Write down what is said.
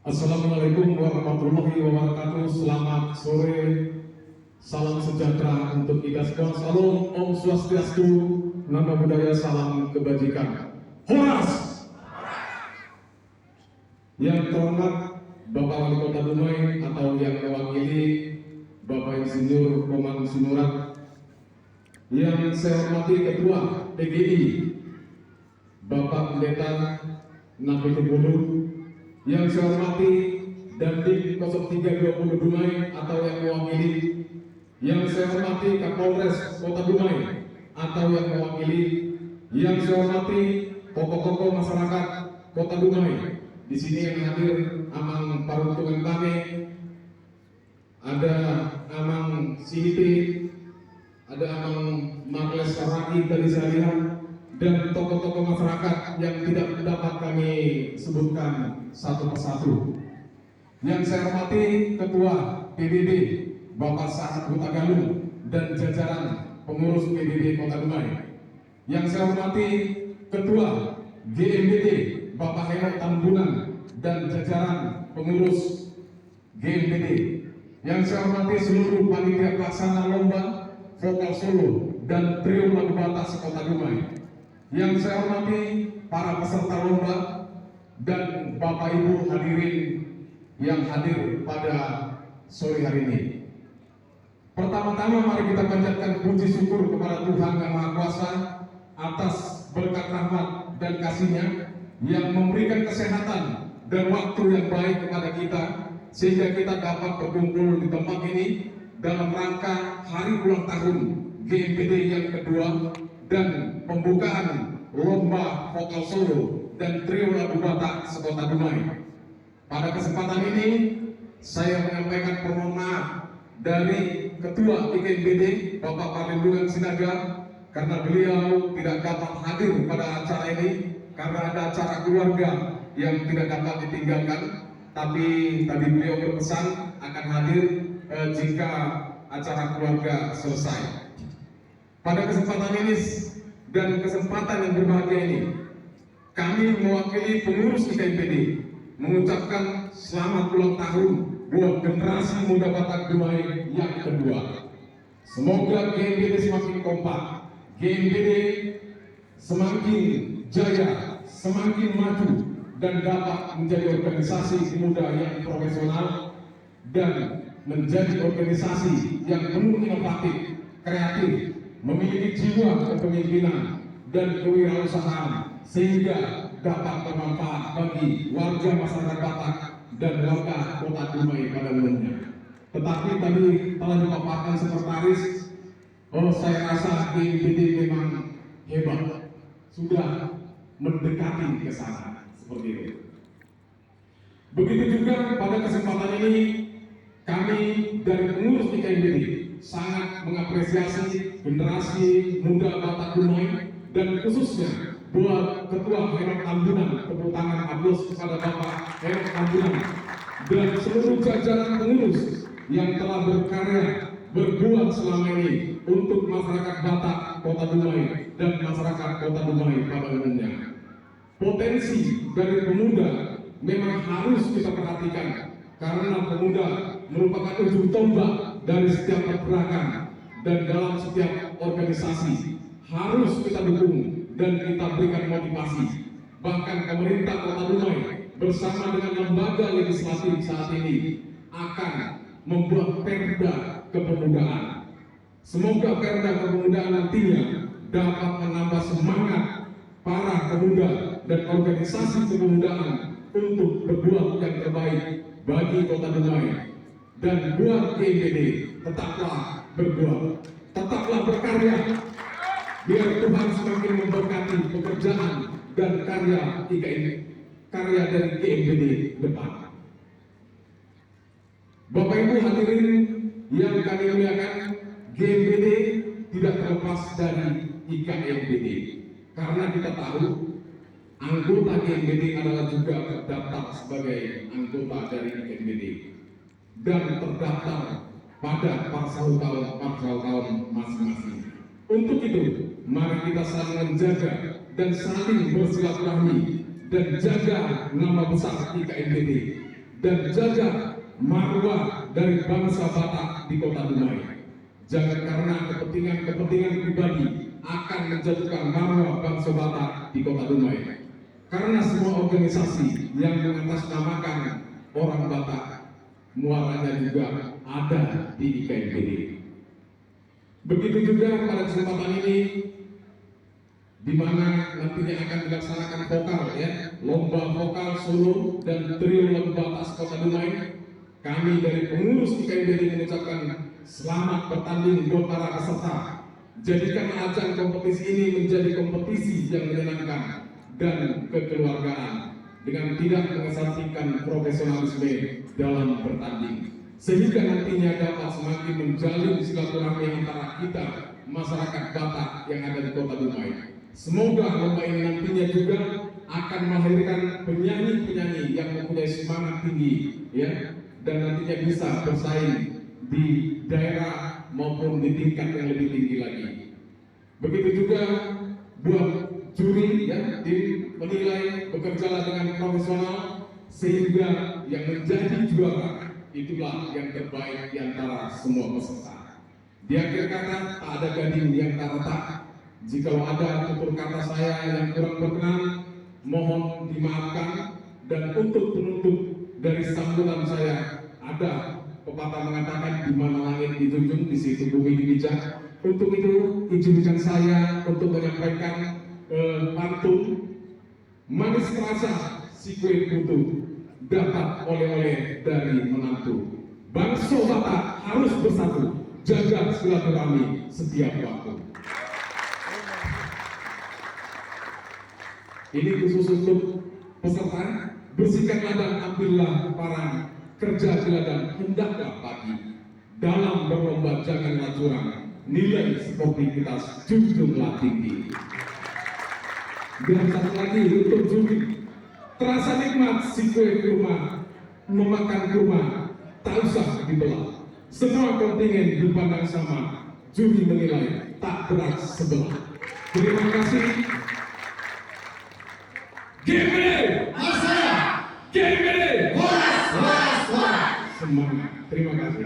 Assalamualaikum warahmatullahi wabarakatuh. Selamat sore, salam sejahtera untuk kita semua. Salam Om Swastiastu, Namo Buddhaya, salam kebajikan. Horas! Yang terhormat Bapak Wali Kota Dumai atau yang mewakili Bapak Insinyur Komang Sinurat, yang saya hormati Ketua PGI Bapak Pendeta Nabi Bulu, yang saya hormati Dandim 0320 Dumai atau yang mewakili, yang saya hormati Kapolres Kota Dumai atau yang mewakili, yang saya hormati tokoh-tokoh masyarakat Kota Dumai. Di sini yang hadir Amang Paruntungan Tane, ada Amang Sihiti, ada Amang Marles Saraki dari saya lihat, dan tokoh-tokoh masyarakat yang tidak dapat kami sebutkan satu persatu. Yang saya hormati Ketua PBB Bapak Sahat Hutagalung dan jajaran pengurus PBB Kota Dumai. Yang saya hormati Ketua GMBD Bapak Hero Tambunan dan jajaran pengurus GMBD. Yang saya hormati seluruh panitia pelaksana lomba vokal solo dan trio lagu batas Kota Dumai. Yang saya hormati para peserta lomba dan Bapak Ibu hadirin yang hadir pada sore hari ini. Pertama-tama mari kita panjatkan puji syukur kepada Tuhan Yang Maha Kuasa atas berkat rahmat dan kasih-Nya yang memberikan kesehatan dan waktu yang baik kepada kita sehingga kita dapat berkumpul di tempat ini dalam rangka hari ulang tahun GMBD yang kedua dan pembukaan lomba vokal solo dan trio lagu Batak sekota Dumai. Pada kesempatan ini saya menyampaikan permohonan maaf dari Ketua GMBD Bapak Parlindungan Sinaga karena beliau tidak dapat hadir pada acara ini karena ada acara keluarga yang tidak dapat ditinggalkan. Tapi tadi beliau berpesan akan hadir jika acara keluarga selesai. Pada kesempatan ini dan kesempatan yang berbahagia ini, kami mewakili pengurus IKMPD mengucapkan selamat ulang tahun buat generasi muda Batak Dumai yang kedua. Semoga GMBD semakin kompak, GMBD semakin jaya, semakin maju, dan dapat menjadi organisasi muda yang profesional dan menjadi organisasi yang penuh inovatif, kreatif, memiliki jiwa kepemimpinan dan kewirausahaan sehingga dapat bermanfaat bagi warga masyarakat Batak dan warga Kota Dumai pada umumnya. Tetapi tadi telah dipaparkan sekretaris, saya rasa GMBD memang hebat, sudah mendekati ke sana seperti itu. Begitu juga pada kesempatan ini kami dari pengurus IKMBD sangat mengapresiasi generasi muda Batak Dumai dan khususnya buat Ketua Hero Tambunan, tepuk tangan aplaus kepada Bapak Hero Tambunan dan seluruh jajaran pengurus yang telah berkarya berbuat selama ini untuk masyarakat Batak Kota Dumai dan masyarakat Kota Dumai pada umumnya. Potensi dari pemuda memang harus kita perhatikan karena pemuda merupakan ujung tombak dari setiap pergerakan dan dalam setiap organisasi harus kita dukung dan kita berikan motivasi. Bahkan pemerintah Kota Dumai bersama dengan lembaga legislatif saat ini akan membuat perda kepemudaan. Semoga perda kepemudaan nantinya dapat menambah semangat para pemuda dan organisasi kepemudaan untuk berbuat yang terbaik bagi Kota Dumai. Dan buat GMBD, tetaplah berbuat, tetaplah berkarya, biar Tuhan semakin memberkati pekerjaan dan karya karya dari GMBD depan. Bapak Ibu hadirin yang kami muliakan, GMBD tidak terlepas dari IKMBD karena kita tahu anggota GMBD adalah juga terdaftar sebagai anggota dari IKMBD dan terdaftar pada parsel tahun masing-masing. Untuk itu, mari kita saling menjaga dan saling bersilaturahmi dan jaga nama besar IKMBD dan jaga marwah dari bangsa Batak di Kota Dumai. Jangan karena kepentingan pribadi akan menjatuhkan marwah bangsa Batak di Kota Dumai. Karena semua organisasi yang mengatasnamakan orang Batak, muaranya juga ada di IKMPD. Begitu juga pada kesempatan ini, di mana nantinya akan dilaksanakan vokal, ya, lomba vokal solo dan trio lagu Batak Kota Dumai. Kami dari pengurus IKMPD mengucapkan selamat bertanding buat para peserta. Jadikan ajang kompetisi ini menjadi kompetisi yang menyenangkan dan kekeluargaan dengan tidak mengesampingkan profesionalisme dalam bertanding, sehingga nantinya dapat semakin menjalin silaturahmi antara kita masyarakat Batak yang ada di Kota Dumai. Semoga lomba ini nantinya juga akan melahirkan penyanyi-penyanyi yang mempunyai semangat tinggi, ya, dan nantinya bisa bersaing di daerah maupun di tingkat yang lebih tinggi lagi. Begitu juga buat juri, ya, menilai bekerja dengan profesional sehingga yang menjadi juara itulah yang terbaik di antara semua peserta. Di akhir kata, tak ada gading yang tak retak. Jika ada tutur kata saya yang kurang berkenan, mohon dimaafkan. Dan untuk penutup dari sambutan saya, ada pepatah mengatakan di mana langit dijunjung, di situ bumi dipijak. Untuk itu, izinkan saya untuk menyampaikan pantun manis terasa si kue putu dapat oleh-oleh dari menantu. Bangsa Batak harus bersatu, jaga silaturahmi setiap waktu. Ini khusus untuk peserta. Bersihkan ladang, ambillah parang, kerja di ladang hendaklah pagi. Dalam berlomba janganlah curang, nilai sportivitas junjunglah tinggi. Dan satu lagi untuk juri, terasa nikmat si kue kurma, memakan kurma tak usah dibelah. Semua kontingen dipandang sama, juri menilai tak berat sebelah. Terima kasih. GMPD, GMPD, semangat. Terima kasih.